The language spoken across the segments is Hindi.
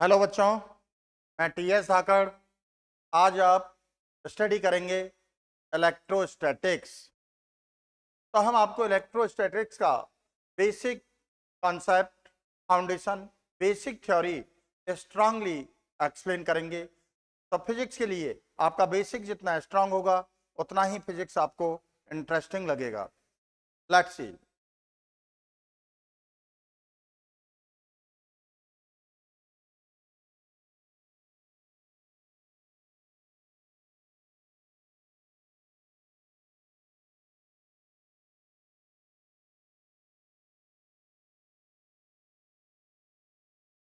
हेलो बच्चों, मैं टीएस धाकड़। आज आप स्टडी करेंगे इलेक्ट्रोस्टैटिक्स। तो हम आपको इलेक्ट्रोस्टैटिक्स का basic concept, foundation, basic theory strongly explain करेंगे। तो फिजिक्स के लिए आपका बेसिक जितना स्ट्रांग होगा उतना ही फिजिक्स आपको इंटरेस्टिंग लगेगा। Let's see.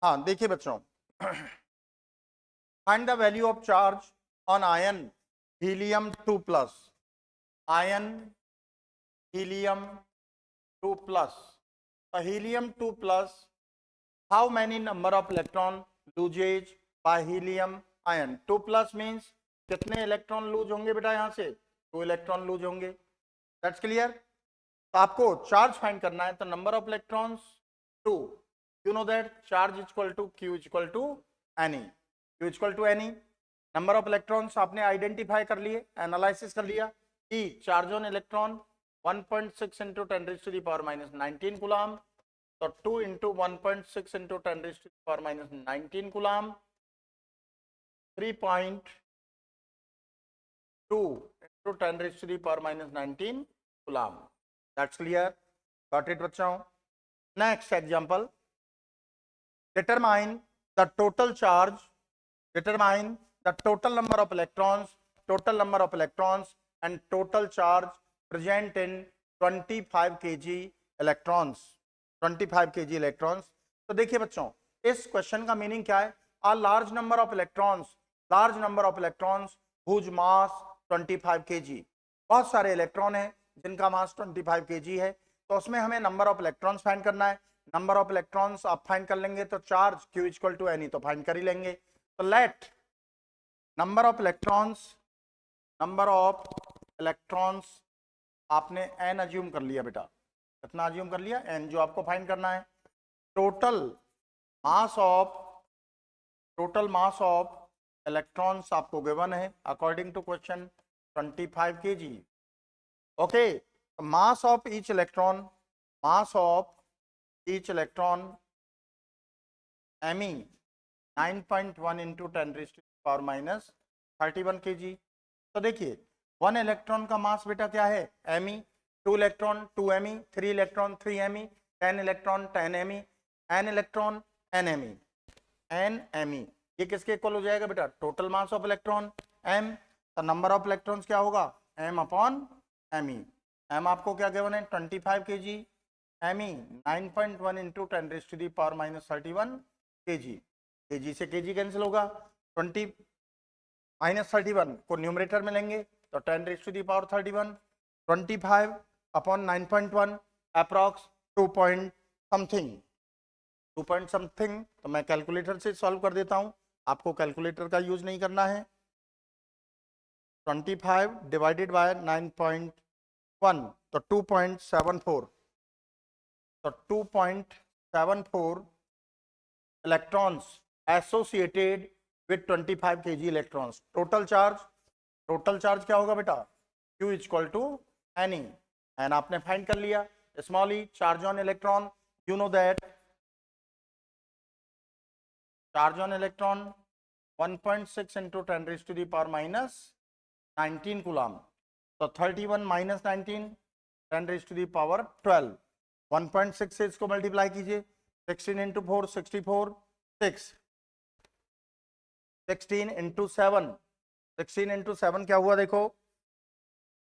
हाँ देखिए बच्चों, find the value of charge on ion helium 2 plus. Ion helium 2 plus. A helium 2 plus, how many number of electron loses by helium ion? 2 plus means कितने इलेक्ट्रॉन लूज होंगे बेटा? यहां से 2 इलेक्ट्रॉन लूज होंगे। That's clear. तो आपको चार्ज फाइंड करना है, तो number of electrons 2। You know that charge equal to Q equal to N E. Q equal to N E. Number of electrons आपने आइडेंटिफाई कर लिए, एनालिसिस कर लिया कि charge on electron 1.6 into 10 raise to the power minus 19 coulomb. तो 2 into 1.6 into 10 raise to the power minus 19 coulomb, 3.2 into 10 raise to the power minus 19 coulomb. That's clear. Got it बच्चों? Next example, determine the total charge, determine the total number of electrons and total charge present in 25 kg electrons, 25 kg electrons। तो देखिए बच्चों, इस क्वेश्चन का मीनिंग क्या है? a large number of electrons whose mass 25 kg। बहुत सारे इलेक्ट्रॉन हैं जिनका मास 25 kg है। तो उसमें हमें नंबर ऑफ इलेक्ट्रॉन्स फाइंड करना है। नंबर ऑफ इलेक्ट्रॉन्स आप फाइंड कर लेंगे तो charge Q equal to N E तो फाइंड कर ही लेंगे। तो लेट नंबर ऑफ इलेक्ट्रॉन्स आपने n अज्यूम कर लिया बेटा। कितना अज्यूम कर लिया? n, जो आपको फाइंड करना है। टोटल मास ऑफ इलेक्ट्रॉन्स आपको गिवन है according to question 25 kg। Okay, mass of each electron me 9.1 into 10 raise to the power minus 31 kg। तो देखिए, 1 इलेक्ट्रॉन का मास बेटा क्या है? me। 2 electron 2 me, 3 electron 3 me, 10 electron 10 me, n electron n me, ये किसके इक्वल हो जाएगा बेटा? Total mass of electron m। तो नंबर ऑफ इलेक्ट्रॉन्स क्या होगा? m upon me। m आपको क्या गिवन है? 25 kg। me 9.1 into 10 raise to the power minus 31 kg। kg से kg कैंसिल होगा। 20 माइनस 31 को न्यूमरेटर में लेंगे तो 10 raise to the power 31। 25 upon 9.1 approx 2 point something, 2 point something. तो मैं कैलकुलेटर से सॉल्व कर देता हूं, आपको कैलकुलेटर का यूज नहीं करना है। 25 डिवाइडेड बाय 9.1 तो 2.74। तो 2.74 electrons associated with 25 kg electrons। Total charge क्या होगा बेटा? Q equal to N E. N आपने फाइंड कर लिया। Small E charge on electron, you know that charge on electron 1.6 into 10 raise to the power minus 19 coulomb. तो 31 minus 19 10 raise to the power 12। 1.6 से इसको मल्टीप्लाई कीजिए। 16 इंटू 4 64, 6 16 इंटू 7, 16 इंटू 7 क्या हुआ देखो?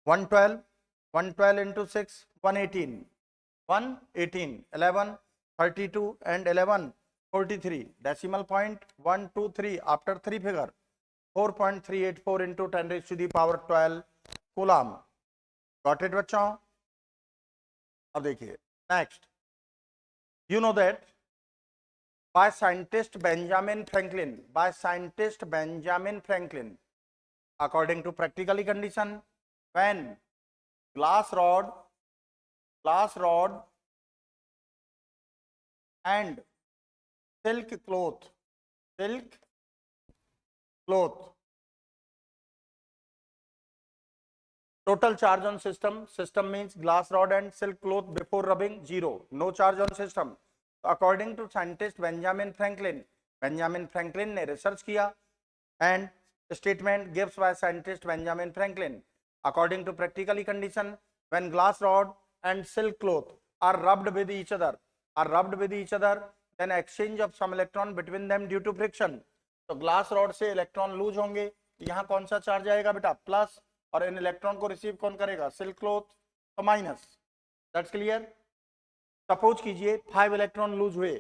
112, 112 इंटू 6 118, 118 11 32 and 11 43। Decimal point 1 2 3 after 3 figure 4.384 into 10 raise to the power 12 coulomb. Got it बच्चों? अब देखिए next, you know that by scientist Benjamin Franklin, according to practically condition, when glass rod and silk cloth silk cloth. Total charge on system. System means glass rod and silk cloth before rubbing, 0. No charge on system. According to scientist Benjamin Franklin ने रिसर्च किया and statement gives by scientist Benjamin Franklin. According to practically condition, when glass rod and silk cloth are rubbed with each other, then exchange of some electron between them due to friction. तो ग्लास रॉड से इलेक्ट्रॉन लूज होंगे, यहाँ कौन सा चार्ज आएगा बेटा, प्लस, और इन इलेक्ट्रॉन को रिसीव कौन करेगा, सिल्क क्लॉथ, तो माइनस. That's clear. सपोज कीजिए 5 इलेक्ट्रॉन लूज हुए,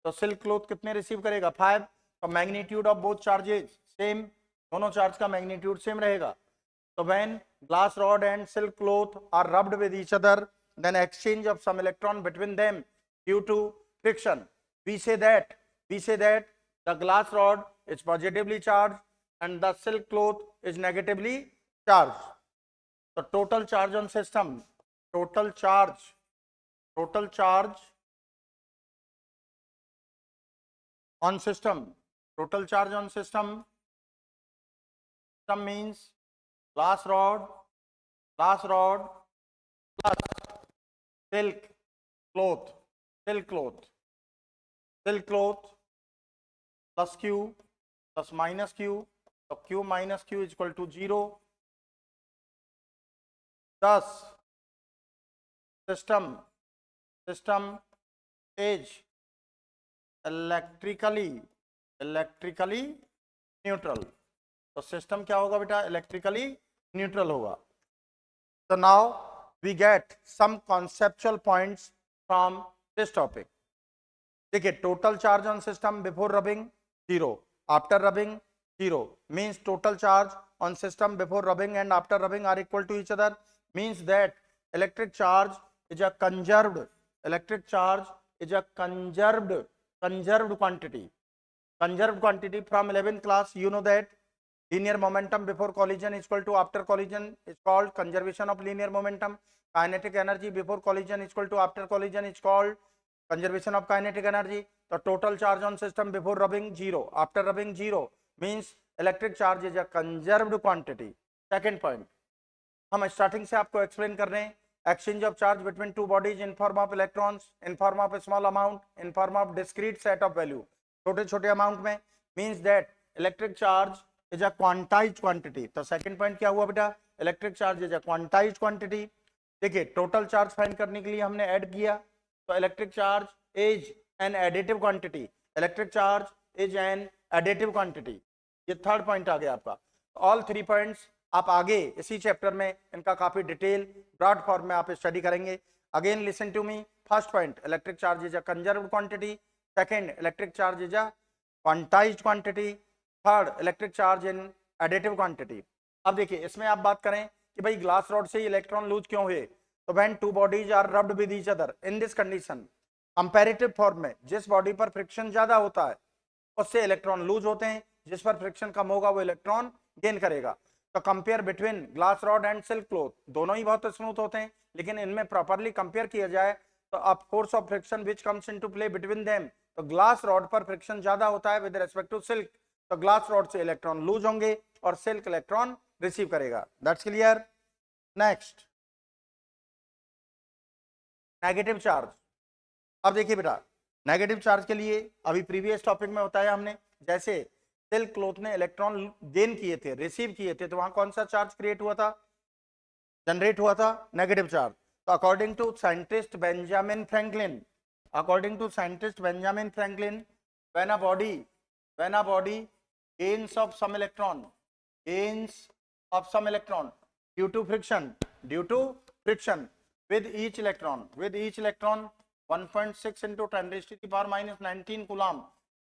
तो सिल्क क्लॉथ कितने रिसीव करेगा, 5. तो magnitude of both charges same, दोनों चार्ज का मैग्नीट्यूड सेम रहेगा. तो when glass rod and silk cloth are rubbed with each other, then exchange of some electron between them due to friction. we say that the glass rod is positively charged and the silk cloth is negatively charged. The total charge on system, total charge on system means glass rod plus silk cloth plus q plus minus q, so q minus q is equal to 0. Thus system is electrically neutral. तो सिस्टम क्या होगा बेटा, इलेक्ट्रिकली न्यूट्रल होगा. So now we get some conceptual points from this topic. देखिए, total charge on system before rubbing 0, after rubbing 0, means total charge on system before rubbing and after rubbing are equal to each other, means that electric charge is a conserved quantity. From 11th class you know that linear momentum before collision is equal to after collision is called conservation of linear momentum. Kinetic energy before collision is equal to after collision is called conservation of kinetic energy. The total charge on system before rubbing 0, after rubbing 0, means electric charge is a conserved quantity. Second point, हम स्टार्टिंग से आपको एक्सप्लेन कर रहे हैं, exchange of charge between two bodies in form of electrons, in form of a small amount, in form of discrete set of value, छोटे छोटे अमाउंट में, means that electric charge is a quantized quantity. तो सेकंड पॉइंट क्या हुआ बेटा, electric charge is a quantized quantity. देखिए, टोटल चार्ज फाइंड करने के लिए हमने ऐड किया, तो electric charge is an additive quantity. ये थर्ड पॉइंट आ गया आपका. ऑल 3 पॉइंट्स आप आगे इसी चैप्टर में इनका काफी डिटेल ब्रॉड फॉर्म में आप स्टडी करेंगे. Again listen to me. First point, electric charge is a conserved quantity. Second, electric charge is a quantized quantity. Third, electric charge in additive quantity. अब देखिए, इसमें आप बात करें कि भाई ग्लास रॉड से इलेक्ट्रॉन लूज क्यों हुए, तो when two bodies are rubbed with each other in this condition, comparative form में जिस बॉडी पर फ्रिक्शन ज्यादा होता है उससे इलेक्ट्रॉन लूज होते हैं, जिस पर फ्रिक्शन कम होगा वो इलेक्ट्रॉन गेन करेगा. तो compare between glass rod and silk cloth, दोनों ही बहुत स्मूथ होते हैं, लेकिन इनमें प्रॉपर्ली कंपेयर किया जाए तो अब force of friction which comes into play between them, तो ग्लास रॉड पर फ्रिक्शन ज्यादा होता है विद रिस्पेक्ट टू सिल्क, तो ग्लास रॉड से इलेक्ट्रॉन लूज होंगे और सिल्क इलेक्ट्रॉन रिसीव करेगा. That's clear. Next, negative charge. अब देखिए बेटा, नेगेटिव चार्ज के लिए अभी प्रीवियस टॉपिक में बताया हमने, जैसे सिल्क क्लॉथ ने इलेक्ट्रॉन गेन किए थे, रिसीव किए थे, तो वहां कौन सा चार्ज क्रिएट हुआ था, जनरेट हुआ था, नेगेटिव चार्ज. तो according to scientist Benjamin Franklin, when a body gains of some electron due to friction with each electron 1.6 into 10 raised to the power minus 19 coulomb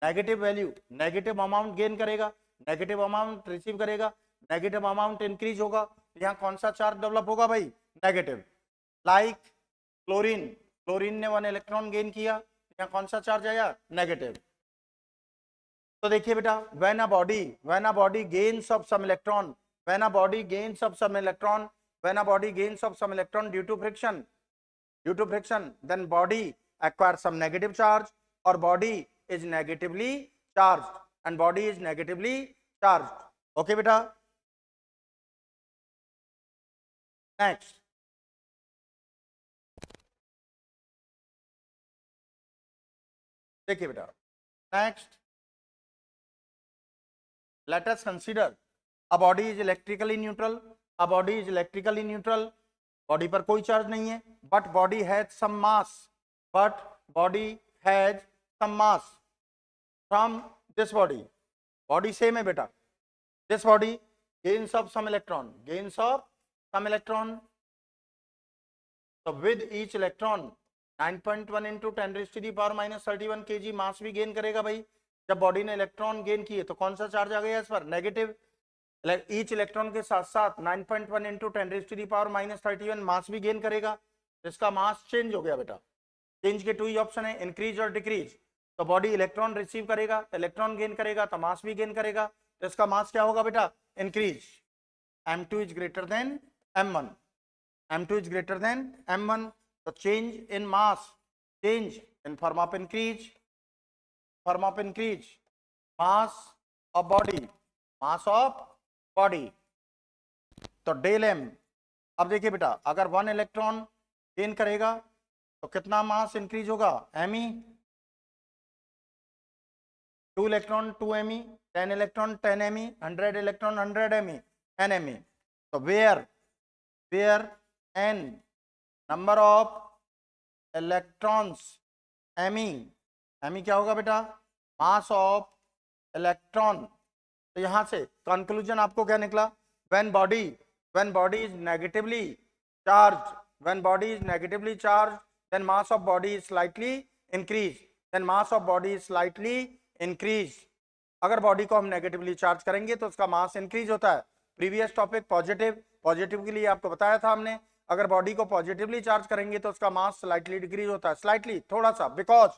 negative value, negative amount gain करेगा, नेगेटिव अमाउंट रिसीव करेगा, नेगेटिव अमाउंट इंक्रीज होगा, तो यहाँ कौन सा चार्ज डेवलप होगा भाई, नेगेटिव. लाइक क्लोरीन ने 1 इलेक्ट्रॉन गेन किया, यहाँ कौन सा चार्ज आया, नेगेटिव. तो देखिए बेटा, when a body gains of some electron due to friction, then body acquires some negative charge or body is negatively charged. and body is negatively charged. Okay beta, next देखिए बेटा, next let us consider a body is electrically neutral. A body is electrically neutral. Body पर कोई चार्ज नहीं है, but body has some mass, but body has some mass from this body. Body same है बेटा. This body gains of some electron, gains of some electron. तो with each electron 9.1 into 10⁻⁻31 kg mass भी गेन करेगा भाई. जब बॉडी ने इलेक्ट्रॉन गेन किए तो कौन सा चार्ज आ गया इस पर? नेगेटिव. ईच इलेक्ट्रॉन के साथ साथ 9.1 इंटू 10⁻⁻31 मास भी गेन करेगा. इसका मास चेंज हो गया बेटा. चेंज के टू ही ऑप्शन है, इंक्रीज और डिक्रीज. तो बॉडी इलेक्ट्रॉन रिसीव करेगा, इलेक्ट्रॉन गेन करेगा तो मास भी गेन करेगा. तो इसका मास क्या होगा बेटा? Increase. m2 is greater than m1. m2 is greater than m1. So change in mass, change in form of increase, mass of body, mass of body. तो डेल m. अब देखिए बेटा, अगर 1 इलेक्ट्रॉन गेन करेगा तो कितना मास इंक्रीज होगा? me. 2 electron 2 me, 10 electron 10 me, 100 electron 100 me, n me. तो where n number of electrons, me क्या होगा बेटा? मास ऑफ इलेक्ट्रॉन. तो यहां से कंक्लूजन आपको क्या निकला? when body is negatively charged, then mass of body is slightly increased. अगर बॉडी को हम नेगेटिवली चार्ज करेंगे तो उसका मास इंक्रीज होता है. प्रीवियस टॉपिक पॉजिटिव के लिए आपको बताया था हमने, अगर बॉडी को पॉजिटिवली चार्ज करेंगे तो उसका मास स्लाइटली डिक्रीज होता है. स्लाइटली, थोड़ा सा, because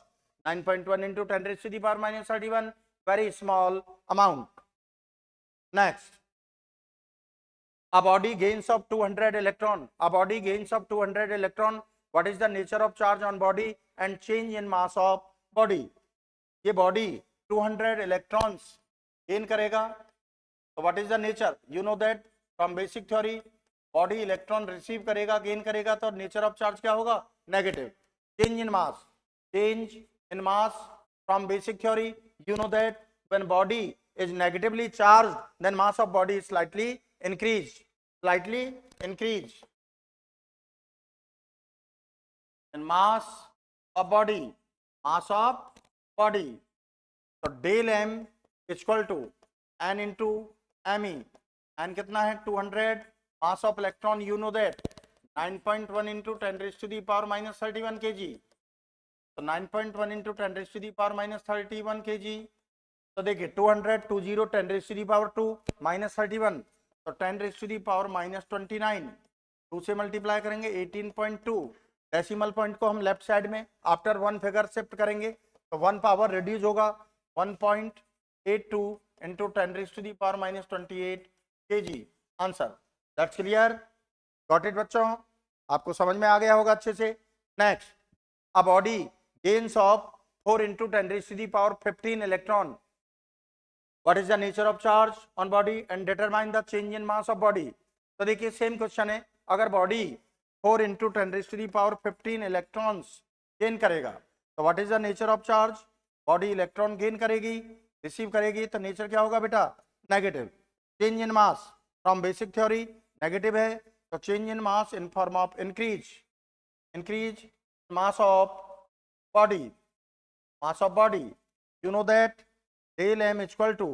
9.1 into 10⁻⁻31 very small amount. Next, a body gains of 200 electron. What is the nature of charge on body and change in mass of body? ये बॉडी 200 इलेक्ट्रॉन्स गेन करेगा. तो what is the nature? You know that from basic theory. Body electron receive करेगा, गेन करेगा, तो नेचर ऑफ चार्ज क्या होगा? Negative. Change in mass from basic theory, you know that when body is negatively charged then mass of body is slightly increase. in mass of body. So del m is equal to n into me. n कितना है? 200. mass of electron you know that 9.1 into 10⁻⁻31 kg. तो 9.1 into 10⁻⁻31 kg. तो देखिए 200 10⁻2 -31, तो 10⁻⁻29. 2 से मल्टीप्लाई करेंगे 18.2. डेसिमल पॉइंट को हम लेफ्ट साइड में आफ्टर 1 फिगर शिफ्ट करेंगे तो 1 पावर रिड्यूस होगा. 1.82 into 10⁻⁻28 kg. Answer. That's clear? Got it बच्चों? आपको समझ में आ गया होगा अच्छे से. Next, a body gains of 4 into 10⁻15 electron. What is the nature of charge on body and determine the change in mass of body? तो देखिए सेम क्वेश्चन है. अगर बॉडी 4 इंटू 10⁻15 इलेक्ट्रॉन्स गेन करेगा तो what is the nature of charge? Body electron gain करेगी, रिसीव करेगी, तो नेचर क्या होगा बेटा? Negative. Change in mass from basic theory negative है, तो change in mass in form of increase mass of body. You know that del m is equal to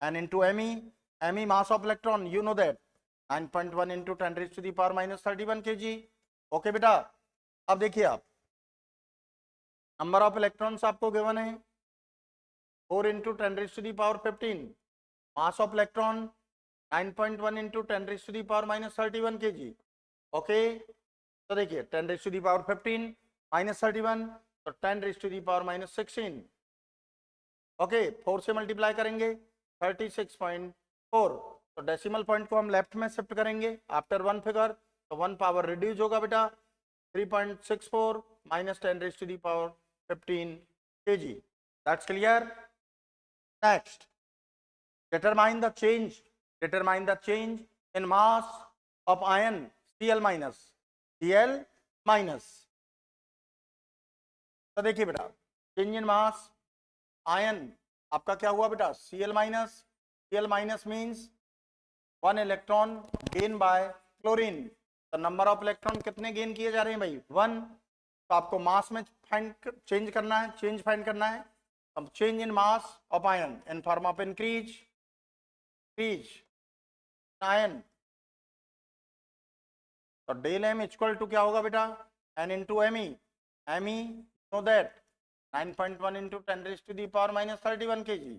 n into me mass of electron, you know that 9.1 into 10⁻⁻31 kg. Okay बेटा. अब देखिए आप, नंबर ऑफ इलेक्ट्रॉन्स आपको गिवन है 4 into 10⁻15. Mass of electron 9.1 into 10⁻⁻31 kg. Okay, तो देखिए 10⁻15 -31, तो 10⁻⁻16. ओके, 4 से मल्टीप्लाई करेंगे 36.4. तो डेसिमल पॉइंट को हम लेफ्ट में शिफ्ट करेंगे आफ्टर 1 फिगर, तो 1 पावर रिड्यूस होगा बेटा. 3.64 minus 10⁻15 kg. That's clear? Next, determine the change in mass of ion Cl minus. तो देखिए बेटा, चेंज इन मास आयन आपका क्या हुआ बेटा, Cl minus means 1 electron gain by chlorine. तो नंबर ऑफ इलेक्ट्रॉन कितने गेन किए जा रहे हैं भाई, 1। तो आपको मास में चेंज फाइंड करना है। अब change in mass of ion in form of increase ion, तो डेल एम इक्वल टू क्या होगा बेटा, n into m e know that 9.1 into 10 raise to the power minus 31 kg।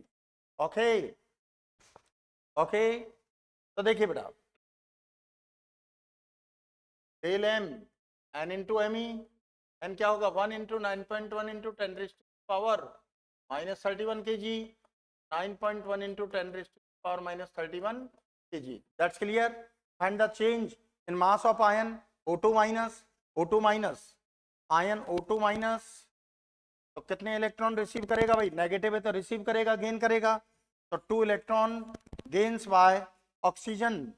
Okay, तो देखिए बेटा, del m n into m e, n क्या होगा 1 into 9.1 into 10 raise to the power minus 31 kg, 9.1 into 10 raise to the power minus 31 kg। That's clear. Find the change in mass of ion O2 minus ion O2 minus, तो कितने इलेक्ट्रॉन रिसीव करेगा भाई, नेगेटिव है तो रिसीव करेगा, गेन करेगा। तो 2 electron gains by oxygen,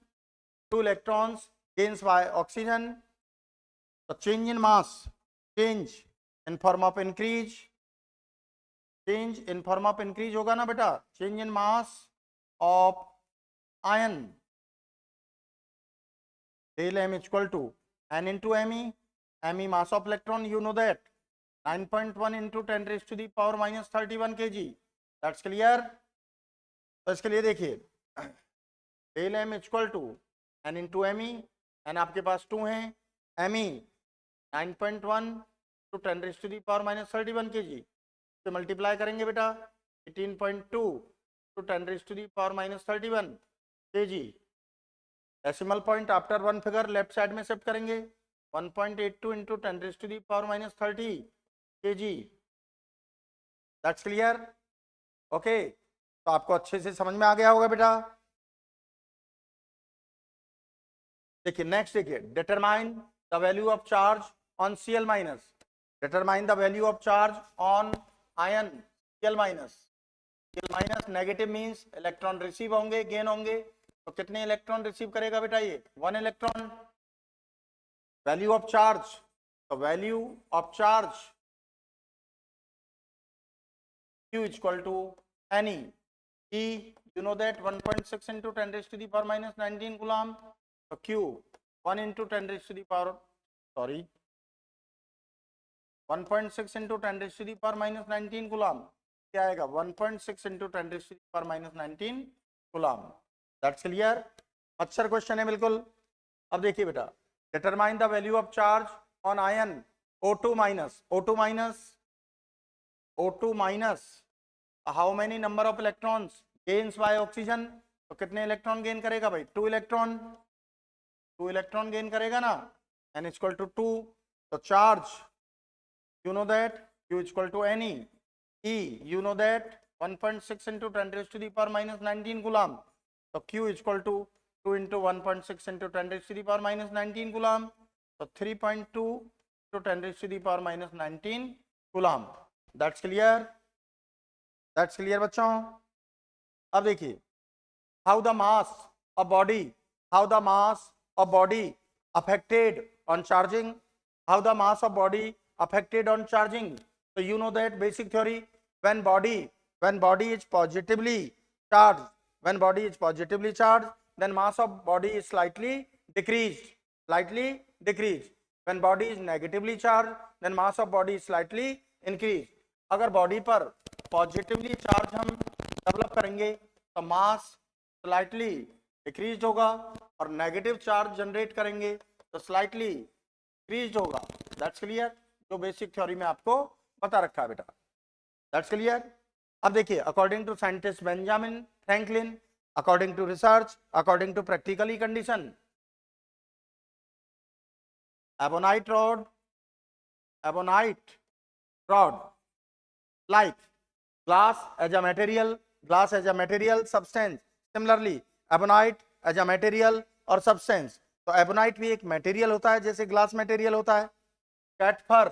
2 electrons gains by oxygen. तो change in mass, change in form of increase, होगा ना बेटा, change in mass of ion del m equal to n into m e mass of electron, you know that 9.1 into 10 raise to the power minus 31 kg। That's clear. तो इसके लिए देखिए, del m equal to n into m e, n आपके पास 2 है, m e 9.1 to 10 raise to the power minus 31 kg से मल्टीप्लाई करेंगे बेटा 18.2 to 10 raise to the power minus 31 kg। Decimal point after one figure left side में शिफ्ट करेंगे, 1.82 into 10 raise to the power minus 30 kg। That's clear. Okay, तो आपको अच्छे से समझ में आ गया होगा बेटा। देखिए नेक्स्ट, देखिए determine the value of charge on Cl minus, determine the value of charge on ion Cl minus negative means electron receive होंगे, गेन होंगे। तो कितने इलेक्ट्रॉन रिसीव करेगा बेटा ये, 1 इलेक्ट्रॉन। वैल्यू ऑफ चार्ज, तो value of charge Q equal to n e, you know that 1.6 into 10 raised to the power minus 19 coulomb। so Q 1 into 10 raised to the power, sorry 1.6 into 10 raised to the power minus 19 coulomb, क्या आएगा 1.6 into 10 raised to the power minus 19 coulomb। That's clear. अच्छा क्वेश्चन है बिल्कुल। अब देखिए बेटा, determine the value of charge on ion O2 minus how many number of electrons gains by oxygen. तो कितने इलेक्ट्रॉन गेन करेगा भाई, 2 इलेक्ट्रॉन गेन करेगा ना, n इक्वल टू 2। तो charge you know that Q equal to n e, you know that 1.6 into 10 raise to the power minus 19 coulomb. तो Q equal to 2 into 1.6 into 10 raise to the power minus 19 coulomb. तो 3.2 into 10 raise to the power minus 19 coulomb. That's clear. That's clear बच्चों। अब देखिए, how the mass of body affected on charging, how the mass of body affected on charging। so you know that basic theory, when body is positively charged, then mass of body is slightly decreased। when body is negatively charged, then mass of body is slightly increased। अगर बॉडी पर पॉजिटिवली चार्ज हम डेवलप करेंगे तो मास स्लाइटली डिक्रीज होगा, और नेगेटिव चार्ज जनरेट करेंगे तो स्लाइटली इंक्रीज होगा। दैट्स क्लियर, जो बेसिक थ्योरी में आपको बता रखा है बेटा। That's clear. अब देखिए, according to scientist Benjamin Franklin, according to research, according to practically condition, ebonite rod like glass as a material substance, similarly ebonite as a material or substance। तो ebonite भी एक मटेरियल होता है जैसे ग्लास मटेरियल होता है। कैट फर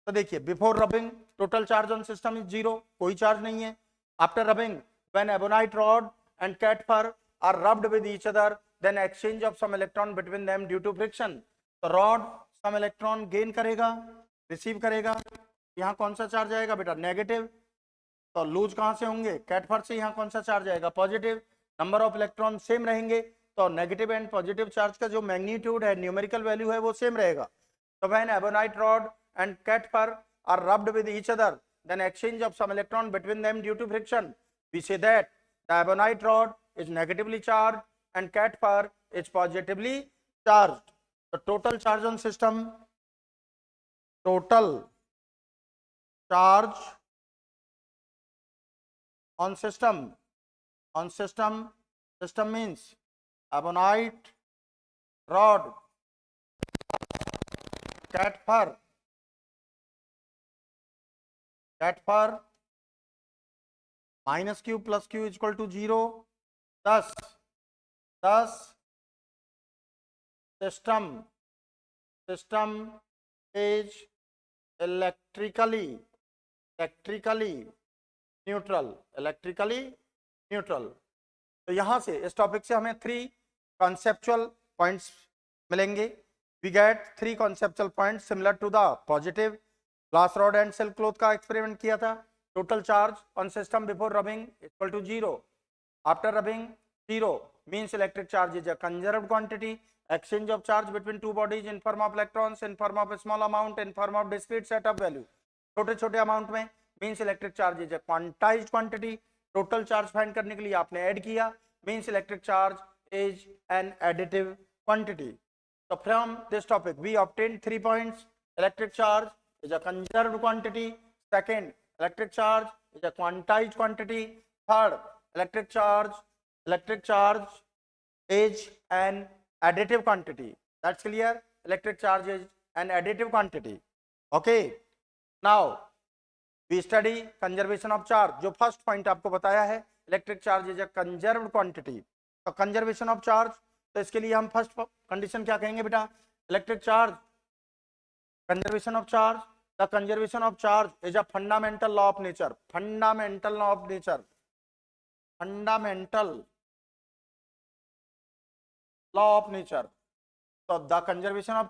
तो देखिए before rubbing total charge on system is 0, कोई चार्ज नहीं है. After rubbing when ebonite rod and cat fur are rubbed with each other then exchange of some electron between them due to friction. तो रॉड सम इलेक्ट्रॉन गेन करेगा, रिसीव करेगा. यहाँ कौन सा चार्ज आएगा बेटा? नेगेटिव. तो लूज कहाँ से होंगे? कैट फर से. यहाँ कौन सा चार्ज आएगा? Positive. Number of electron same रहेंगे, तो नेगेटिव एंड पॉजिटिव चार्ज का जो मैग्नीट्यूड है, न्यूमेरिकल वैल्यू है, वो सेम रहेगा. So when ebonite rod and cat fur are rubbed with each other, then exchange of some electron between them due to friction, we say that the ebonite rod is negatively charged and cat fur is positively charged. The total charge on system, total charge on system means ebonite rod, cat fur minus Q plus Q is equal to 0. thus system is electrically neutral. तो यहां से इस टॉपिक से हमें 3 कॉन्सेप्चुअल पॉइंट्स मिलेंगे. We get 3 conceptual points similar to the positive glass rod and silk cloth का एक्सपेरिमेंट किया था. Total charge on system before rubbing equal to 0. After rubbing 0 means electric charge is a conserved quantity. Exchange of charge between two bodies in form of electrons, in form of a small amount, in form of discrete set of value. छोटे छोटे अमाउंट में means electric charge is a quantized quantity. Total charge find करने के लिए आपने ऐड किया, means electric charge is an additive quantity. So from this topic we obtained 3 points. Electric charge is a conserved quantity. Second, electric charge is a quantized quantity. Third, electric charge is an additive quantity. That's clear. Electric charge is an additive quantity. Okay. Now we study conservation of charge. जो फर्स्ट पॉइंट आपको बताया है, electric charge is a conserved quantity. तो कंजर्वेशन ऑफ चार्ज, तो इसके लिए हम फर्स्ट कंडीशन क्या कहेंगे बेटा? Electric charge, conservation of charge. The conservation of charge is a fundamental law of nature. Fundamental law of nature, fundamental law of nature. So the conservation of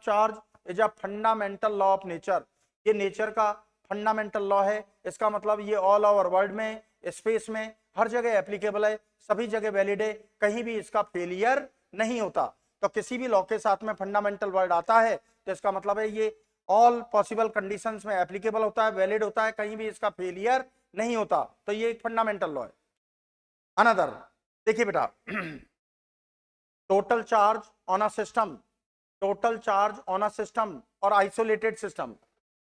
charge is a fundamental law of nature. ये नेचर का फंडामेंटल लॉ है. इसका मतलब ये ऑल ओवर वर्ल्ड में, स्पेस में, हर जगह एप्लीकेबल है, सभी जगह वैलिड है, कहीं भी इसका फेलियर नहीं होता. तो किसी भी लॉ के साथ में फंडामेंटल वर्ड आता है तो इसका मतलब है ये ऑल पॉसिबल कंडीशंस में एप्लीकेबल होता है, वैलिड होता है, कहीं भी इसका फेलियर नहीं होता. तो ये एक फंडामेंटल लॉ है. अनदर देखिए बेटा, total charge on a system और isolated system.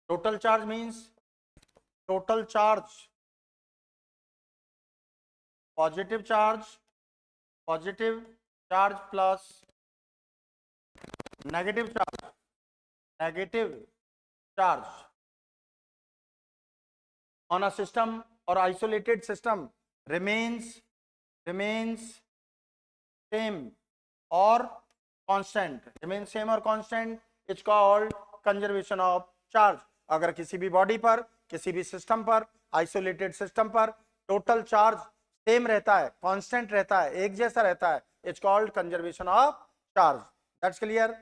Total charge means total charge, positive charge plus negative charge on a system or isolated system remains same or constant. It's called conservation of charge. अगर किसी भी बॉडी पर, किसी भी सिस्टम पर, आइसोलेटेड सिस्टम पर टोटल चार्ज सेम रहता है, कांस्टेंट रहता है, एक जैसा रहता है, it's called conservation of charge. That's clear.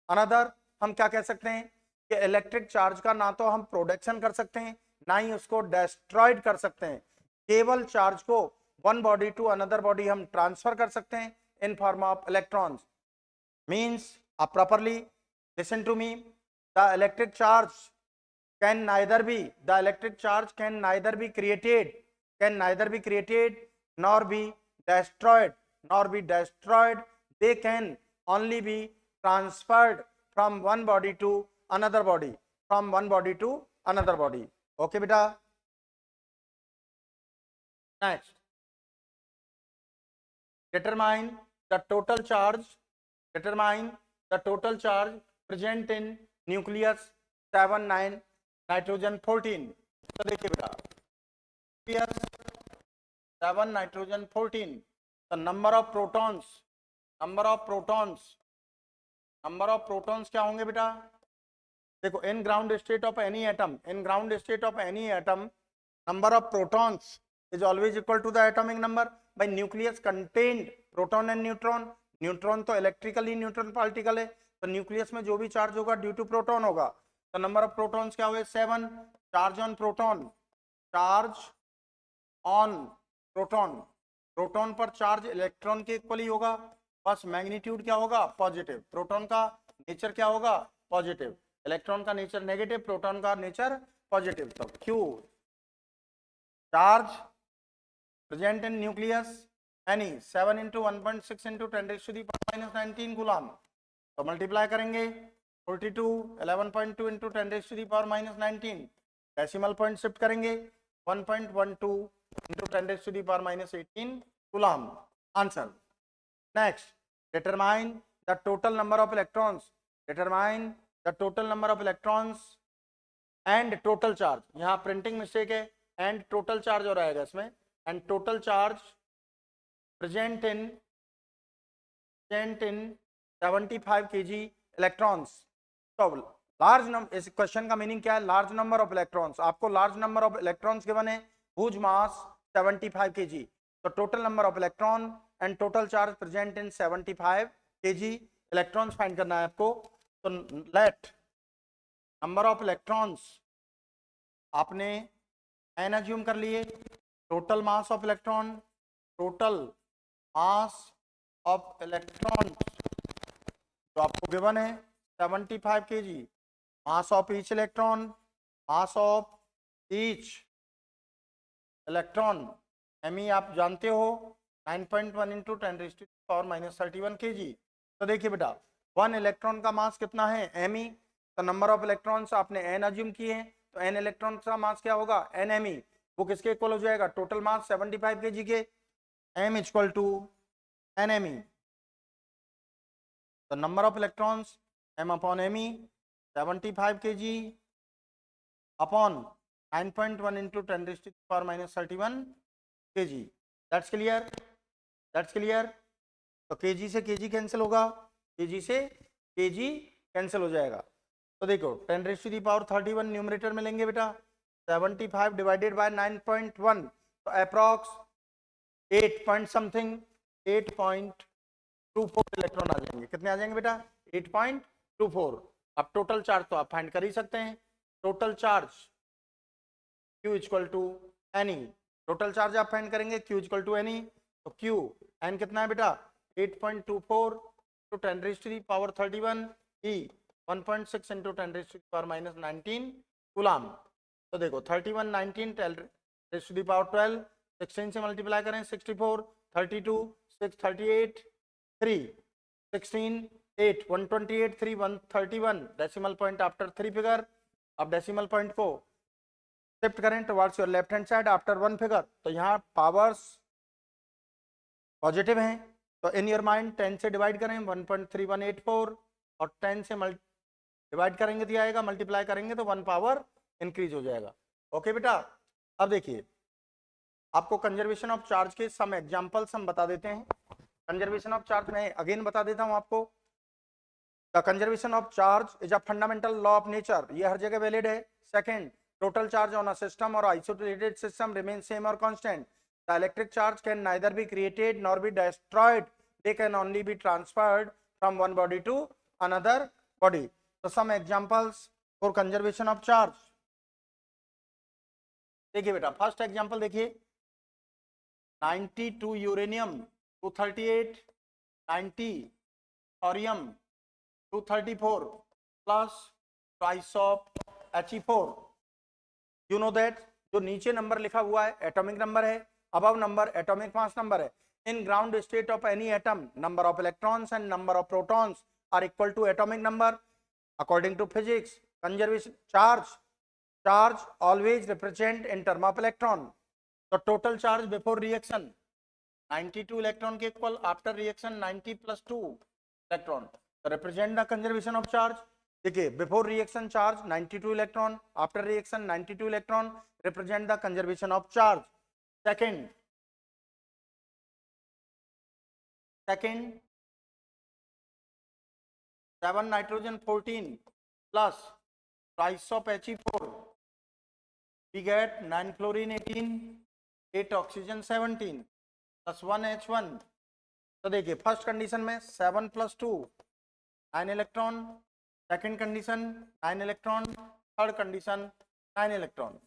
Another हम क्या कह सकते हैं कि इलेक्ट्रिक चार्ज का ना तो हम प्रोडक्शन कर सकते हैं, ना ही उसको डिस्ट्रॉयड कर सकते हैं. केवल चार्ज को one body to another body हम ट्रांसफर कर सकते हैं in form of electrons. Means properly listen to me, the electric charge can neither be created nor be destroyed. They can only be transferred from one body to another body. Okay beta. Next, determine the total charge present in nucleus 7 9 nitrogen 14. तो देखिए बेटा, 7 nitrogen 14, the number of protons क्या होंगे बेटा? देखो इन ground state of any atom, in ground state of any atom number of protons is always equal to the atomic number by nucleus contained proton and neutron. Neutron तो इलेक्ट्रिकली न्यूट्रल पार्टिकल है, तो न्यूक्लियस में जो भी चार्ज होगा ड्यू टू प्रोटॉन होगा, तो नंबर ऑफ प्रोटॉन्स क्या हुए 7. Charge on proton, charge on proton, proton पर चार्ज इलेक्ट्रॉन के इक्वली होगा, बस मैग्नीट्यूड क्या होगा पॉजिटिव, प्रोटॉन का नेचर क्या होगा पॉजिटिव, इलेक्ट्रॉन का नेचर नेगेटिव, प्रोटॉन का नेचर पॉजिटिव, तो Q charge present in nucleus any 7 into 1.6 into 10 raised to the power minus 19 coulomb, तो मल्टीप्लाई करेंगे 42 11.2 into 10 raised to the power minus 19, decimal point shift करेंगे 1.12 into 10 raised to the power minus 18 coulomb. Answer. Next, determine the total number of electrons, determine the total number of electrons and total charge. यहाँ प्रिंटिंग मिस्टेक है, एंड टोटल चार्ज हो रहेगा इसमें, and total charge present in 75 kg electrons. तो लार्ज नंबर, इस क्वेश्चन का मीनिंग क्या है, लार्ज नंबर ऑफ इलेक्ट्रॉन्स, आपको large number of electrons given है, हुज मास 75 kg, तो total number of electron and total charge present in 75 kg electrons find करना है आपको. तो लेट नंबर ऑफ इलेक्ट्रॉन्स आपने एन अज्यूम कर लिए, total mass of electron, total mass of electron जो आपको गिवन है 75 kg, mass of each electron, mass of each electron m e आप जानते हो 9.1 into 10 raise to the power minus 31 kg. तो देखिए बेटा 1 इलेक्ट्रॉन का मास कितना है एमई, तो नंबर ऑफ इलेक्ट्रॉन्स आपने एन अज्यूम किए हैं, तो एन इलेक्ट्रॉन का मास क्या होगा एन एम ई, वो किसके इक्वल हो जाएगा टोटल मास 75 kg के, m equal to n m e, तो number of electrons m upon m e 75 kg upon 9.1 into 10 raise to the power minus 31 kg. That's clear, that's clear. तो kg से kg कैंसिल होगा, kg से kg कैंसिल हो जाएगा, तो देखो 10 raise to the power 31 numerator में लेंगे बेटा, 75 डिवाइडेड बाय 9.1, तो अप्रॉक्स 8 पॉइंट समथिंग 8.24 इलेक्ट्रॉन आ जाएंगे. कितने आ जाएंगे बेटा 8.24. अब टोटल चार्ज तो आप फाइंड कर ही सकते हैं, total charge Q equal to n e, total charge आप फाइंड करेंगे Q equal to n e, तो Q एन कितना है बेटा 8.24 to 10 raise to the power 31 e 1.6 into 10 raise to the power minus 19 coulomb. तो देखो 31 19 10 रेज़ टू द पावर 12, 16 से मल्टीप्लाई करें 64 32 6 38 3 16 8 128 3 131, डेसिमल पॉइंट आफ्टर 3 फिगर. अब डेसिमल पॉइंट को शिफ्ट करें towards your left hand side after 1 figure, तो यहाँ पावर्स पॉजिटिव हैं, तो इन योर माइंड 10 से डिवाइड करें 1.3184 और 10 से डिवाइड करेंगे तो आएगा, मल्टीप्लाई करेंगे तो 1 पावर इंक्रीज हो जाएगा. ओके बेटा. अब देखिए आपको कंजर्वेशन ऑफ चार्ज के सम एग्जांपल्स हम बता देते हैं. कंजर्वेशन ऑफ चार्ज में अगेन बता देता हूं आपको. The conservation of charge is a fundamental law of nature, ये हर जगह वैलिड है. Second, total charge on a system और आइसोलेटेड सिस्टम रिमेन सेम और constant. The electric charge can neither be created nor be destroyed, they can only be transferred from one body to another body. तो some examples for conservation of charge. देखिए बेटा फर्स्ट एग्जांपल देखिए 92 uranium 238 90 thorium 234 plus twice of He4. You know that जो नीचे नंबर लिखा हुआ है एटॉमिक नंबर है, above number atomic mass number है. In ground state of any atom number of electrons and number of protons are equal to atomic number. According to physics conservation charge always represent in term of electron. The total charge before reaction 92 electron के equal, after reaction 90 plus 2 electron. So represent the conservation of charge. देखिए before reaction charge 92 electron, after reaction 92 electron, represent the conservation of charge. Second 7 nitrogen 14 plus twice of He4, we get 9 chlorine 18, 8 oxygen 17 plus 1 H1. तो देखिए फर्स्ट कंडीशन में 7 + 2 9 electron, second condition 9 electron, third condition 9 electron.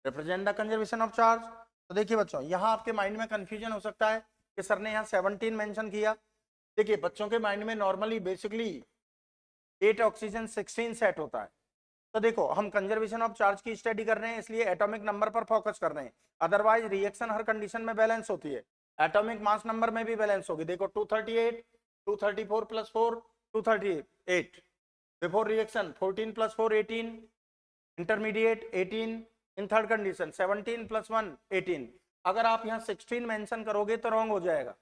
Represent the conservation of charge. तो देखिए बच्चों, यहाँ आपके माइंड में कंफ्यूजन हो सकता है कि सर ने यहाँ 17 मेंशन किया। देखिए बच्चों के माइंड में नॉर्मली बेसिकली 8 ऑक्सीजन 16 सेट होता है। तो देखो हम कंजर्वेशन ऑफ चार्ज की स्टडी कर रहे हैं, इसलिए एटॉमिक नंबर पर फोकस कर रहे हैं। अदरवाइज रिएक्शन हर कंडीशन में बैलेंस होती है, एटॉमिक मास नंबर में भी बैलेंस होगी। देखो 238, 234 + 4 238, before reaction 14 + 4 18, intermediate 18, in third condition 17 + 1 18। अगर आप यहाँ 16 मेंशन करोगे तो रॉन्ग हो जाएगा।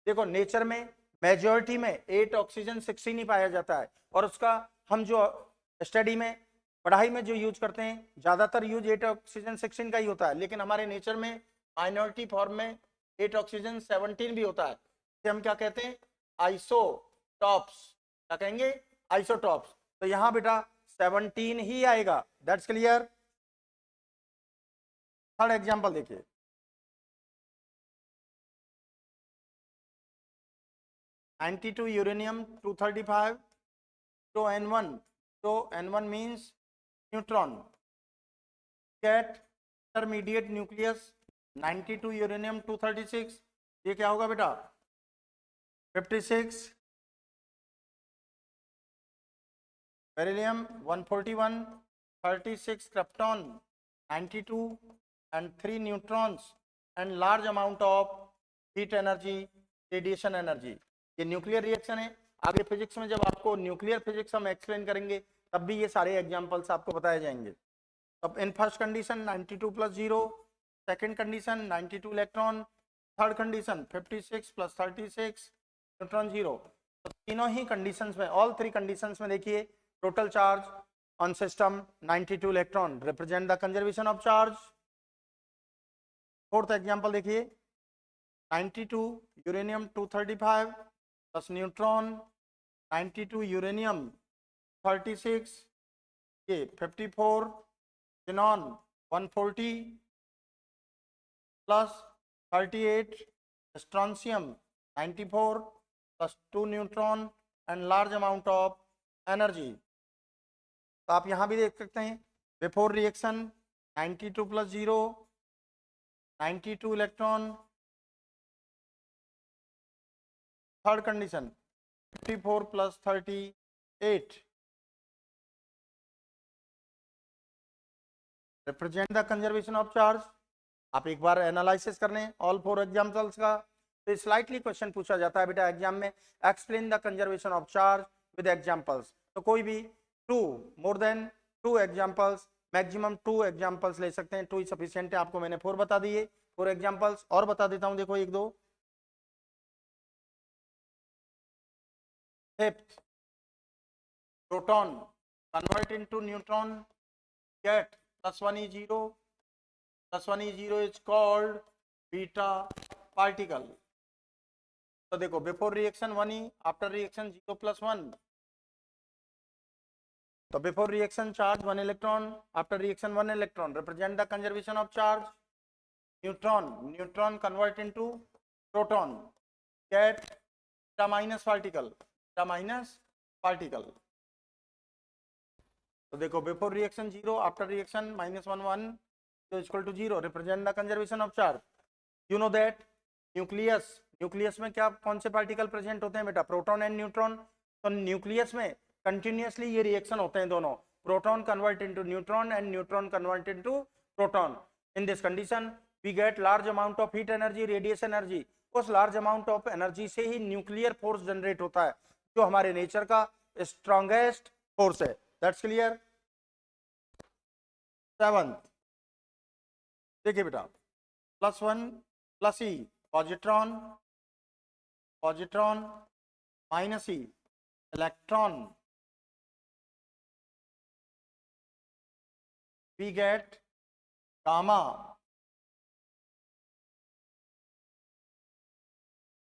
देखो नेचर में मेजॉरिटी में 8 ऑक्सीजन 16 ही पाया जाता है, और उसका हम जो स्टडी में पढ़ाई में जो यूज करते हैं ज्यादातर यूज 8 ऑक्सीजन 16 का ही होता है, लेकिन हमारे नेचर में माइनॉरिटी फॉर्म में 8 ऑक्सीजन 17 भी होता है। तो हम क्या कहते हैं, आइसोटॉप्स। क्या कहेंगे, आइसोटॉप्स। तो यहाँ बेटा 17 ही आएगा। That's clear. थर्ड एग्जांपल देखिए, 92 uranium 235 to N1, so N1 means neutron, get intermediate nucleus 92 uranium 236, ये क्या होगा बेटा 56, beryllium 141, 36 krypton 92 and 3 neutrons and large amount of heat energy, radiation energy. ये न्यूक्लियर रिएक्शन है। आगे फिजिक्स में जब आपको न्यूक्लियर फिजिक्स हम एक्सप्लेन करेंगे तब भी ये सारे एग्जांपल्स आपको बताए जाएंगे। अब in first condition 92 + 0, second condition 92 electron, third condition 56 + 36 neutron 0। तो तीनों ही कंडीशंस में, ऑल थ्री कंडीशंस में देखिए total charge on system 92 electron, represent the conservation of charge. Fourth example देखिए, 92 यूरेनियम 235 प्लस न्यूट्रॉन 92 यूरेनियम 36, ये 54 xenon 140 plus 38 strontium 94 plus 2 neutron and large amount of energy. तो आप यहाँ भी देख सकते हैं before reaction 92 + 0 92 electron, third condition 54 + 38, represent the conservation of charge. आप एक बार एनालिसिस कर लें ऑल फोर एग्जांपल्स का। तो स्लाइटली क्वेश्चन पूछा जाता है बेटा एग्जाम में, explain the conservation of charge with examples. तो कोई भी more than to examples, maximum 2 examples ले सकते हैं। 2 ही सफिशिएंट है। आपको मैंने 4 बता दिए, 4 एग्जांपल्स और बता देता हूं, देखो 1 2। Fifth, proton convert into neutron, get +1 is 0, +1 is 0 is called beta particle. तो देखो बिफोर रिएक्शन 1 ही, आफ्टर रिएक्शन 0 + 1। तो before reaction charge 1 electron, after reaction 1 electron, represent the conservation of charge. Neutron, neutron convert into proton, get beta minus particle, beta minus particle. तो देखो बिफोर रिएक्शन 0, आफ्टर रिएक्शन -1 1 तो equal to 0, represent the conservation of charge. You know that nucleus, nucleus में क्या कौन से पार्टिकल प्रेजेंट होते हैं बेटा, प्रोटॉन एंड न्यूट्रॉन। तो न्यूक्लियस में कंटिन्यूअसली ये रिएक्शन होते हैं दोनों, proton convert into neutron and neutron convert into proton. In this condition we get large amount of heat energy, radiation energy. उस लार्ज अमाउंट ऑफ एनर्जी से ही न्यूक्लियर फोर्स जनरेट होता है, जो हमारे नेचर का स्ट्रॉन्गेस्ट फोर्स है। That's clear. सेवंथ देखिए बेटा, +1 + E positron, positron -E electron, we get gamma,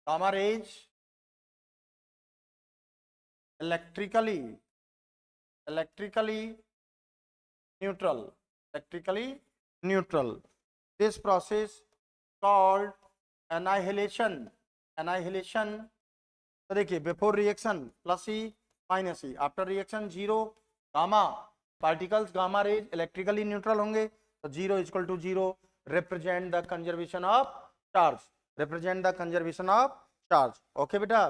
gamma rays electrically neutral, electrically neutral. This process called annihilation. Annihilation. तो देखिए before reaction plus e minus e, after reaction zero, gamma particles gamma rays electrically neutral होंगे, तो zero equal to zero, represent the conservation of charge, represent the conservation of charge. Okay बेटा,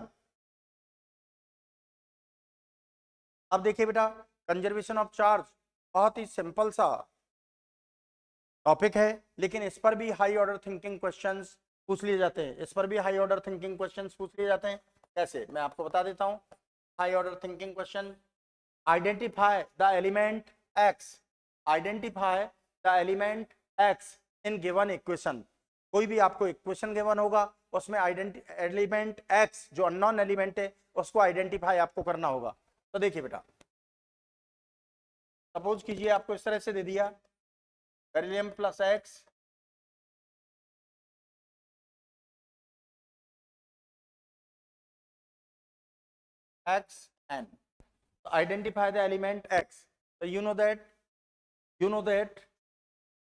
अब देखिए बेटा कंजर्वेशन ऑफ चार्ज बहुत ही सिंपल सा टॉपिक है, लेकिन इस पर भी हाई ऑर्डर थिंकिंग क्वेश्चंस पूछ लिए जाते हैं, इस पर भी हाई ऑर्डर थिंकिंग क्वेश्चंस पूछ लिए जाते हैं। कैसे, मैं आपको बता देता हूं। High order thinking question, identify the element x, identify the element x in given equation. कोई भी आपको इक्वेशन गिवन होगा, उसमें एलिमेंट एक्स जो अननोन एलिमेंट है उसको आइडेंटिफाई आपको करना होगा। तो देखिए बेटा, सपोज कीजिए आपको इस तरह से दे दिया beryllium plus X X n, identify the element x. So you know that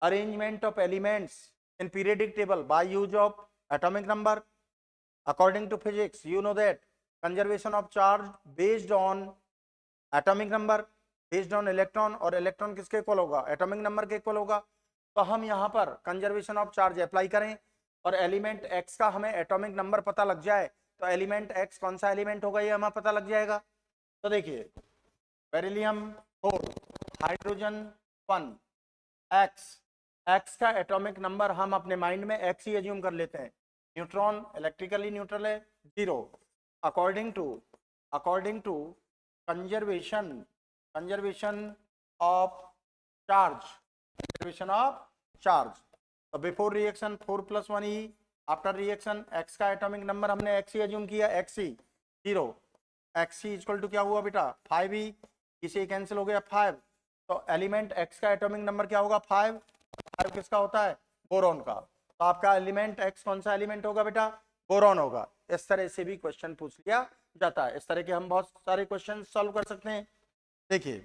arrangement of elements in periodic table by use of atomic number. According to physics, you know that conservation of charge based on atomic number, based on electron, और इलेक्ट्रॉन किसके इक्वल होगा, एटॉमिक नंबर के इक्वल होगा। तो हम यहाँ पर कंजर्वेशन ऑफ चार्ज अप्लाई करें और एलिमेंट एक्स का हमें एटॉमिक नंबर पता लग जाए, तो एलिमेंट एक्स कौन सा एलिमेंट होगा ये हमें पता लग जाएगा। तो देखिए बेरिलियम 4, हाइड्रोजन 1, एक्स, एक्स का एटॉमिक नंबर हम अपने माइंड में एक्स ही एज्यूम कर लेते हैं। न्यूट्रॉन इलेक्ट्रिकली न्यूट्रल है, zero. According to conservation, conservation of charge, conservation of charge. तो before reaction 4 + 1 e, after reaction X का एटॉमिक नंबर हमने एक्स ही एज्यूम किया, एक्स ही, जीरो। एक्स ही इक्वल टू क्या हुआ बेटा 5 ही, इसे कैंसिल हो गया 5। तो एलिमेंट एक्स का एटॉमिक नंबर क्या होगा 5, 5 किसका होता है, बोरॉन का। तो आपका एलिमेंट एक्स कौन सा एलिमेंट होगा बेटा, बोरॉन होगा। इस तरह से भी क्वेश्चन पूछ लिया जाता है, इस तरह के हम बहुत सारे क्वेश्चन सॉल्व कर सकते हैं। देखिए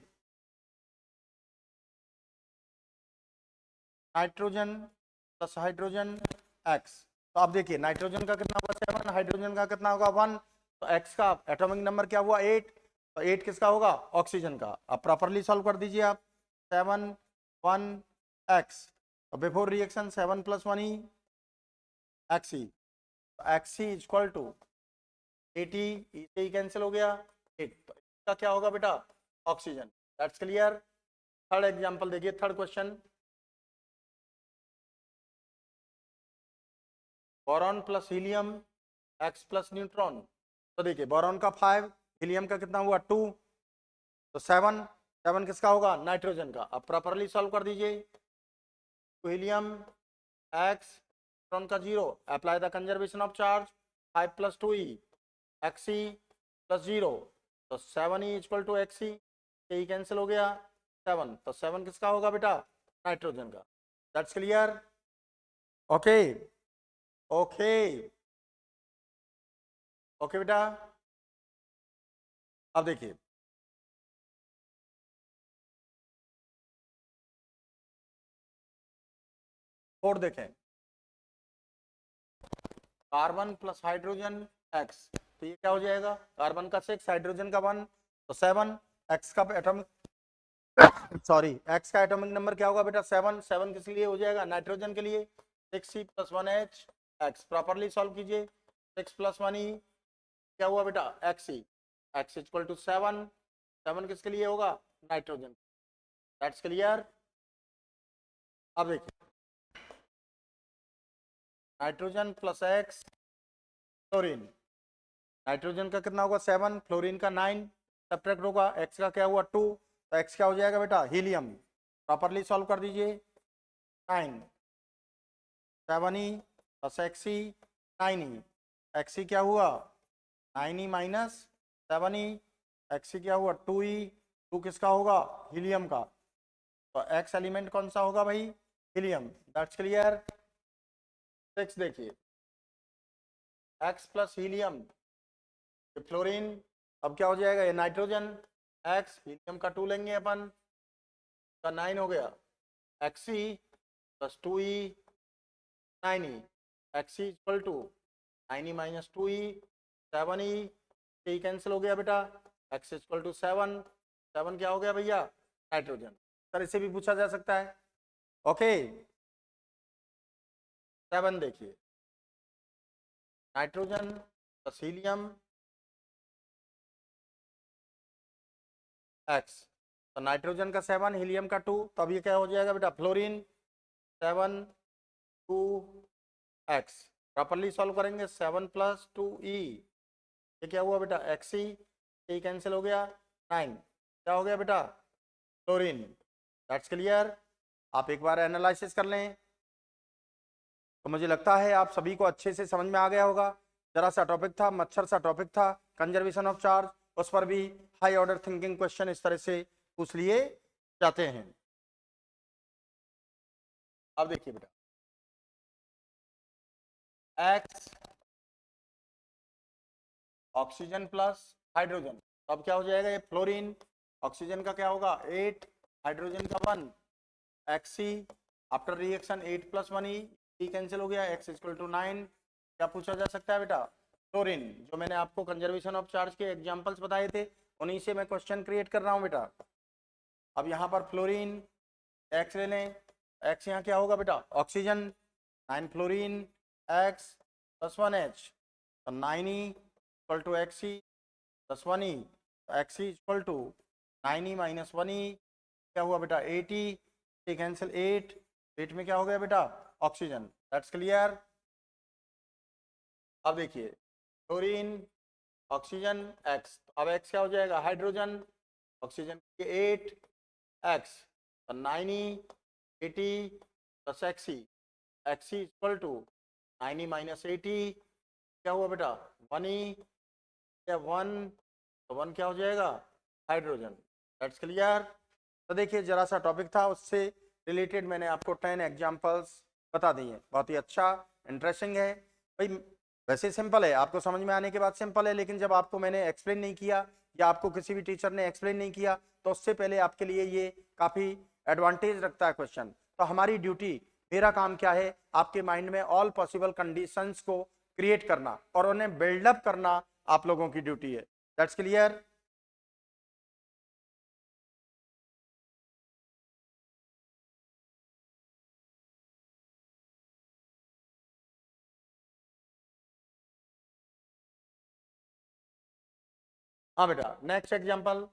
नाइट्रोजन प्लस हाइड्रोजन एक्स, तो आप देखिए नाइट्रोजन का कितना होगा 7, हाइड्रोजन का कितना होगा 1, तो एक्स का एटॉमिक नंबर क्या हुआ 8, तो 8 किसका होगा, ऑक्सीजन का। अब प्रॉपरली सॉल्व कर दीजिए आप, 7 1 एक्स, तो before reaction 7 + 1 e, X e, X e equal to 80, e से ही कैंसिल हो गया 8, तो इसका क्या होगा बेटा oxygen. That's clear. Third example देखिए, third question, boron plus helium x plus neutron. तो देखिए बोरॉन का 5, हीलियम का कितना हुआ 2, तो 7, 7 किसका होगा नाइट्रोजन का। अब प्रॉपरली सॉल्व कर दीजिए, तो हीलियम एक्स, न्यूट्रॉन का 0, apply the conservation of charge, 5 + 2 E, X E plus 0, तो 7 ई इक्वल टू एक्स ई, ये कैंसिल हो गया 7, तो 7 किसका होगा बेटा नाइट्रोजन का। That's clear. Okay okay okay बेटा, अब देखिए और देखें, कार्बन प्लस हाइड्रोजन एक्स, तो ये क्या हो जाएगा, कार्बन का 6, हाइड्रोजन का 1, तो 7, एक्स का एटॉमिक सॉरी एक्स का एटॉमिक नंबर क्या होगा बेटा 7, 7 किस लिए हो जाएगा नाइट्रोजन के लिए, 6c + 1h x. Properly solve कीजिए, 6 + 1e, क्या हुआ बेटा X e, X equal to 7, 7 किसके लिए होगा नाइट्रोजन। That's clear. अब देखिए nitrogen plus x fluorine, nitrogen का कितना होगा 7, फ्लोरीन का 9, सब्ट्रैक्ट होगा, एक्स का क्या हुआ 2, तो एक्स क्या हो जाएगा बेटा हीलियम। प्रॉपरली सॉल्व कर दीजिए, 9 7e प्लस एक्स ई 9e, एक्स ई क्या हुआ 9e माइनस 7e, एक्स ई क्या हुआ 2e, 2 किसका होगा हीलियम का, तो एक्स एलिमेंट कौन सा होगा भाई हीलियम। That's clear. 6 देखिए एक्स प्लस हीलियम, फ्लोरीन, अब क्या हो जाएगा ये नाइट्रोजन, एक्स हीलियम का 2 लेंगे अपन, का 9 हो गया, XE plus 2E 9E, XE equal to 9E minus 2E 7E, ये कैंसिल हो गया बेटा, X इक्वल टू 7, 7 क्या हो गया भैया, नाइट्रोजन। सर इसे भी पूछा जा सकता है। ओके 7 देखिए, नाइट्रोजन प्लस हीलियम X, तो नाइट्रोजन का 7 हीलियम का 2, तो अब ये क्या हो जाएगा बेटा, फ्लोरीन 7 2 X, प्रॉपरली सॉल्व करेंगे 7 प्लस 2E, ये क्या हुआ बेटा, XE, ये कैंसिल हो गया 9, क्या हो गया बेटा, फ्लोरीन। That's clear. आप एक बार एनालिसिस कर लें, तो मुझे लगता है आप सभी को अच्छे से समझ में आ गया होगा। जरा सा टॉपिक था, मच्छर सा टॉपिक था, कंजर्वेशन ऑफ चार्ज, उस पर भी हाई ऑर्डर थिंकिंग क्वेश्चन इस तरह से पूछ लिए जाते हैं। अब देखिए बेटा, X ऑक्सीजन प्लस हाइड्रोजन, तो अब क्या हो जाएगा, ये फ्लोरीन, ऑक्सीजन का क्या होगा 8, हाइड्रोजन का 1, XC after reaction 8 plus 1E, E cancel हो गया, X इक्वल टू 9, क्या पूछा जा सकता है बेटा, फ्लोरीन। जो मैंने आपको कंजर्वेशन ऑफ चार्ज के एग्जांपल्स बताए थे, उन्हीं से मैं क्वेश्चन क्रिएट कर रहा हूँ बेटा। अब यहाँ पर फ्लोरीन X ले लें, X यहाँ क्या होगा बेटा, oxygen 9 fluorine X plus 1H, तो 9E equal to XE plus 1E, XE equal to 9E minus 1E, क्या हुआ बेटा 8E, कैंसिल 8 में क्या हो गया बेटा, ऑक्सीजन। That's clear. अब देखिए क्लोरीन ऑक्सीजन X, अब X क्या हो जाएगा, हाइड्रोजन, ऑक्सीजन के 8 X, 9E 8E plus XE, XE equal to 9E minus 8E, क्या हुआ बेटा 1E, या 1, तो 1 क्या हो जाएगा, हाइड्रोजन। That's clear. तो देखिए जरा सा टॉपिक था, उससे रिलेटेड मैंने आपको 10 एग्जांपल्स बता दिए, बहुत ही अच्छा इंटरेस्टिंग है भाई। वैसे सिंपल है, आपको समझ में आने के बाद सिंपल है, लेकिन जब आपको मैंने एक्सप्लेन नहीं किया या आपको किसी भी टीचर ने एक्सप्लेन नहीं किया, तो उससे पहले आपके लिए ये काफ़ी एडवांटेज रखता है क्वेश्चन। तो हमारी ड्यूटी, मेरा काम क्या है, आपके माइंड में ऑल पॉसिबल कंडीशंस को क्रिएट करना और उन्हें बिल्डअप करना आप लोगों की ड्यूटी है। That's clear. हाँ बेटा, next example,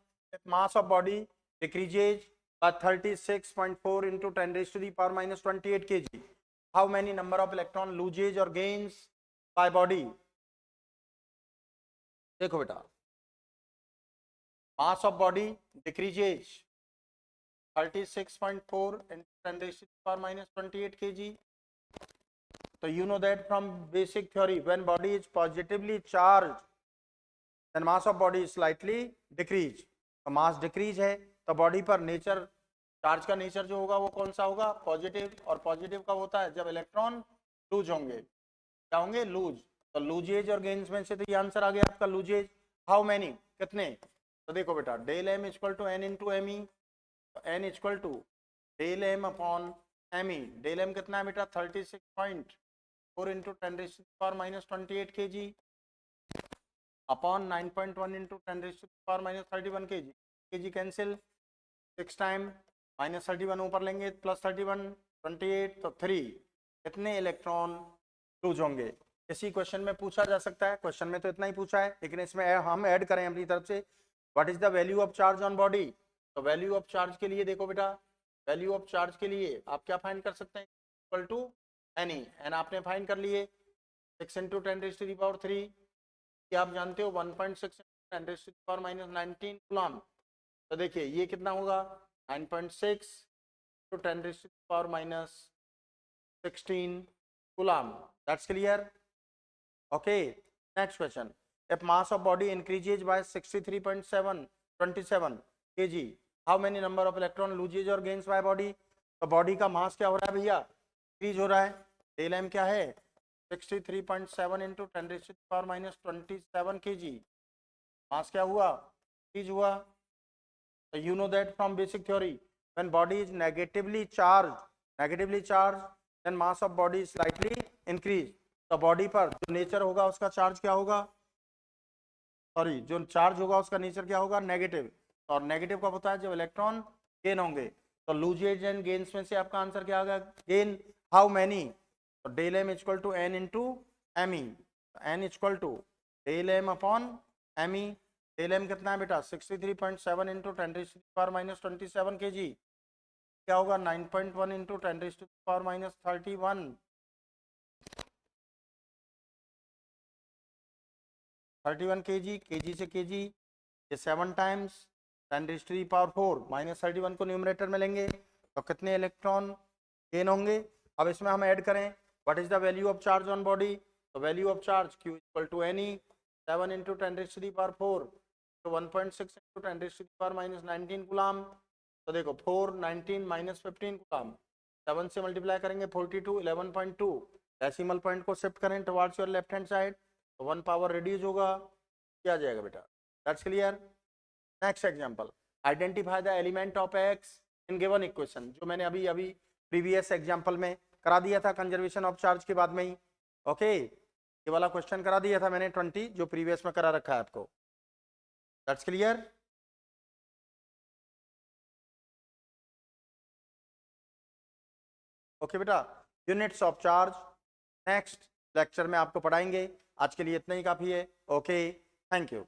mass of body decreases by 36.4 into 10 raised to the power minus 28 kg. How many number of electron loses or gains by body? देखो बेटा, mass of body decreases 36.4 into 10 raised to the power minus 28 kg. So you know that from basic theory, when body is positively charged, then mass of body is slightly decrease. तो mass decrease है, तो बॉडी पर नेचर, चार्ज का नेचर जो होगा वो कौन सा होगा, पॉजिटिव। और पॉजिटिव कब होता है, जब इलेक्ट्रॉन लूज होंगे, क्या होंगे, लूज। तो लूजेज और गेन्स में से तो ये आंसर आ गया आपका, लूजेज। हाउ मैनी, कितने, तो देखो बेटा, del m equal to n into m e, n equal to del m upon m e. Del m कितना है बेटा, 36.4 इंटू 10 पावर माइनस 28 के जी अपॉन 9.1 इंटू 10 पावर माइनस 31 के जी कैंसिल, 6 टाइम माइनस 31 ऊपर लेंगे प्लस 31 28, तो 3, कितने इलेक्ट्रॉन लूज होंगे। इसी क्वेश्चन में पूछा जा सकता है, क्वेश्चन में तो इतना ही पूछा है, लेकिन इसमें हम ऐड करें अपनी तरफ से, what is the value of charge on body. तो वैल्यू ऑफ चार्ज के लिए देखो बेटा, वैल्यू ऑफ चार्ज के लिए आप क्या फाइंड कर सकते हैं, equal to n e, n आपने फाइंड कर लिए, 6 इंटू 10⁻³ कि आप जानते हो 1.6 10⁻³ माइनस 19 कूलम। तो देखिए ये कितना होगा, 9.6 to 10⁻³ minus 16 coulomb. That's clear. Okay, next question, if mass of body increases by 63.727 kg, how many number of electron loses or gains by body। तो बॉडी का मास क्या हो रहा है भैया, इंक्रीज हो रहा है। डेल एम क्या है, 63.7 इंटू 10⁻³ माइनस 27 kg, मास क्या हुआ, इंक्रीज हुआ। So you know that from basic theory, when body is negatively charged then mass of body is slightly increase. तो बॉडी पर जो नेचर होगा उसका चार्ज क्या होगा, सॉरी जो चार्ज होगा उसका नेचर क्या होगा, नेगेटिव। और नेगेटिव कब होता है, जब इलेक्ट्रॉन गेन होंगे। तो लूजेज एंड गेन्स में से आपका आंसर क्या होगा, गेन हाउ मैनी, तो del m equal to n into m e, n equal to del m upon m e. Del m कितना है बेटा 63.7 इंटू 10⁻⁻27 kg, क्या होगा 9.1 इंटू 10⁻⁻31, 31 kg, kg से kg ये 7 टाइम्स 10⁻⁴ -31 को न्यूमरेटर में लेंगे तो कितने इलेक्ट्रॉन गेन होंगे। अब इसमें हम ऐड करें what is the value of charge on body, तो value of charge Q equal to n e 7 into 10⁻⁴ तो 1.6 इंटू 10⁻⁻19 कूलाम। तो देखो 4 19 -15 कूलाम, 7 से मल्टीप्लाई करेंगे 42 11.2, डेसिमल पॉइंट को शिफ्ट करें towards your left hand side तो 1 पावर रिड्यूस होगा, क्या जाएगा बेटा, that's clear. Next example, identify the element of x in given equation, जो मैंने अभी प्रीवियस एग्जांपल में करा दिया था कंजर्वेशन ऑफ चार्ज के बाद में ही। ओके ये वाला क्वेश्चन करा दिया था मैंने 20 जो प्रीवियस में करा रखा है आपको, दैट्स क्लियर। ओके बेटा, units of charge next lecture में आपको पढ़ाएंगे, आज के लिए इतना ही काफ़ी है। Okay thank you.